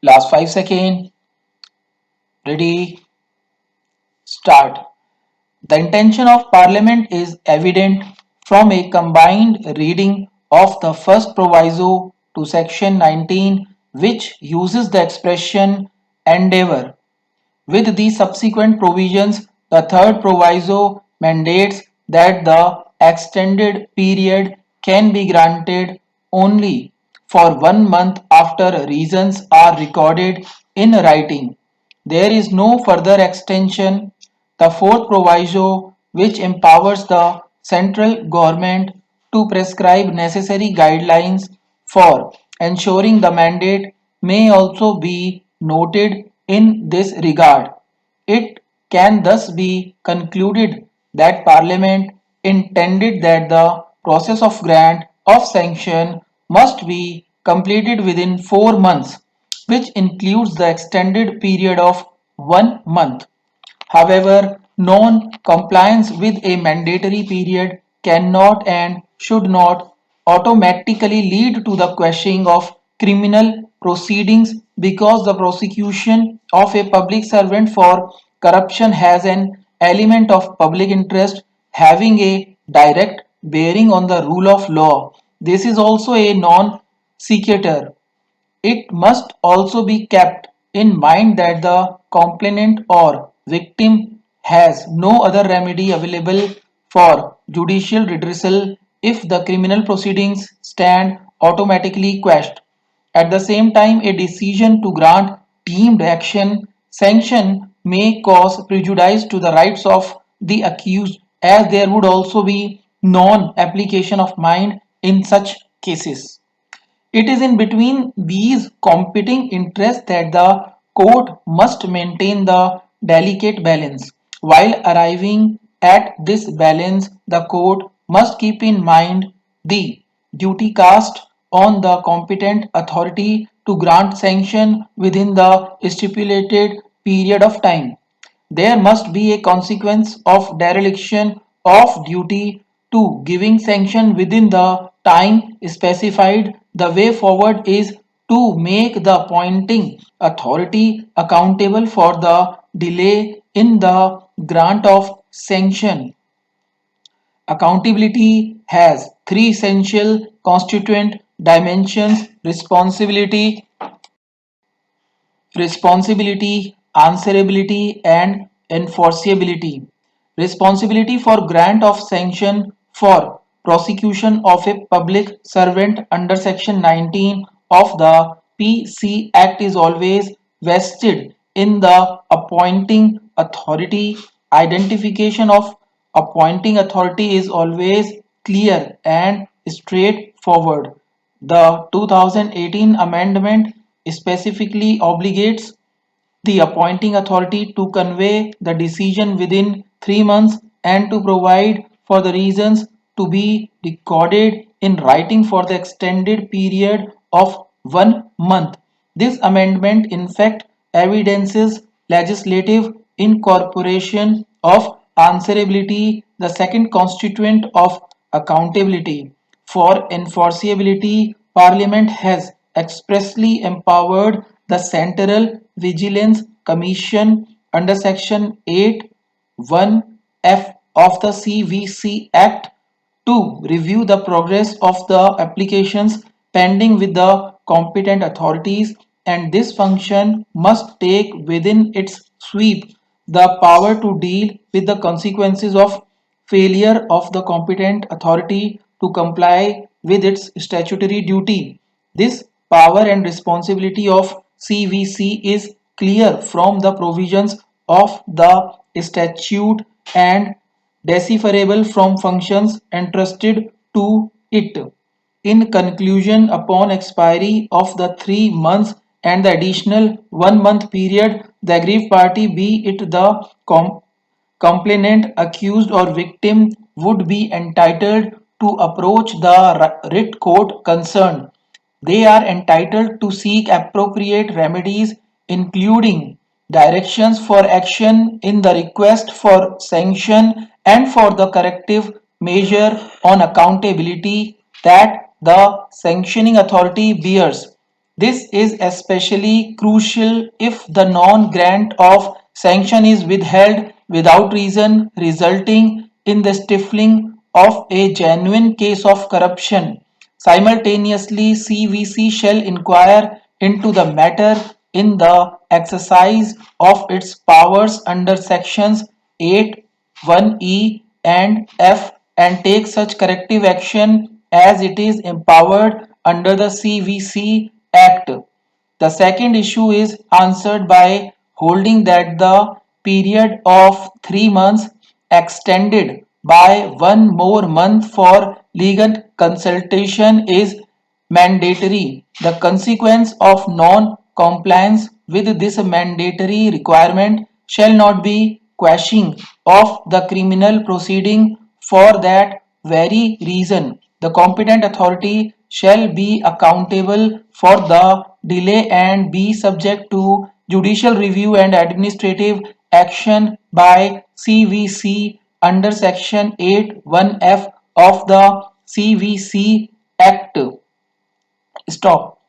Last 5 seconds. Ready, start. The intention of Parliament is evident from a combined reading of the first proviso to section 19, which uses the expression endeavour. With the subsequent provisions, the third proviso mandates that the extended period can be granted only for 1 month after reasons are recorded in writing. There is no further extension. The fourth proviso, which empowers the central government to prescribe necessary guidelines for ensuring the mandate, may also be noted in this regard. It can thus be concluded that Parliament intended that the process of grant of sanction must be completed within 4 months, which includes the extended period of 1 month. However, non-compliance with a mandatory period cannot and should not automatically lead to the quashing of criminal proceedings because the prosecution of a public servant for corruption has an element of public interest having a direct bearing on the rule of law. This is also a non-sequitur. It must also be kept in mind that the complainant or victim has no other remedy available for judicial redressal if the criminal proceedings stand automatically quashed. At the same time, a decision to grant deemed action sanction may cause prejudice to the rights of the accused, as there would also be non-application of mind in such cases. It is in between these competing interests that the court must maintain the delicate balance. While arriving at this balance, the court must keep in mind the duty cast on the competent authority to grant sanction within the stipulated period of time. There must be a consequence of dereliction of duty to giving sanction within the time specified. The way forward is to make the appointing authority accountable for the delay in the grant of sanction. Accountability has three essential constituent dimensions: responsibility, answerability, and enforceability. Responsibility for grant of sanction for prosecution of a public servant under Section 19 of the PC Act is always vested in the appointing authority. Identification of appointing authority is always clear and straightforward. The 2018 amendment specifically obligates the appointing authority to convey the decision within 3 months and to provide for the reasons to be recorded in writing for the extended period of 1 month. This amendment, in fact, evidences legislative incorporation of answerability, the second constituent of accountability. For enforceability, Parliament has expressly empowered the Central Vigilance Commission under Section 8(1)(f) of the CVC Act to review the progress of the applications pending with the competent authorities, and this function must take within its sweep the power to deal with the consequences of failure of the competent authority to comply with its statutory duty. This power and responsibility of CVC is clear from the provisions of the statute and decipherable from functions entrusted to it. In conclusion, upon expiry of the 3 months and the additional 1 month period, the aggrieved party, be it the complainant, accused, or victim, would be entitled to approach the writ court concerned. They are entitled to seek appropriate remedies, including directions for action in the request for sanction and for the corrective measure on accountability that the sanctioning authority bears. This is especially crucial if the non-grant of sanction is withheld without reason, resulting in the stifling of a genuine case of corruption. Simultaneously, CVC shall inquire into the matter in the exercise of its powers under sections 8, 1E and F and take such corrective action as it is empowered under the CVC Act. The second issue is answered by holding that the period of 3 months extended by one more month for legal consultation is mandatory. The consequence of non-compliance with this mandatory requirement shall not be quashing of the criminal proceeding. For that very reason, the competent authority shall be accountable for the delay and be subject to judicial review and administrative action by CVC under section 8(1)(f) of the CVC Act. Stop.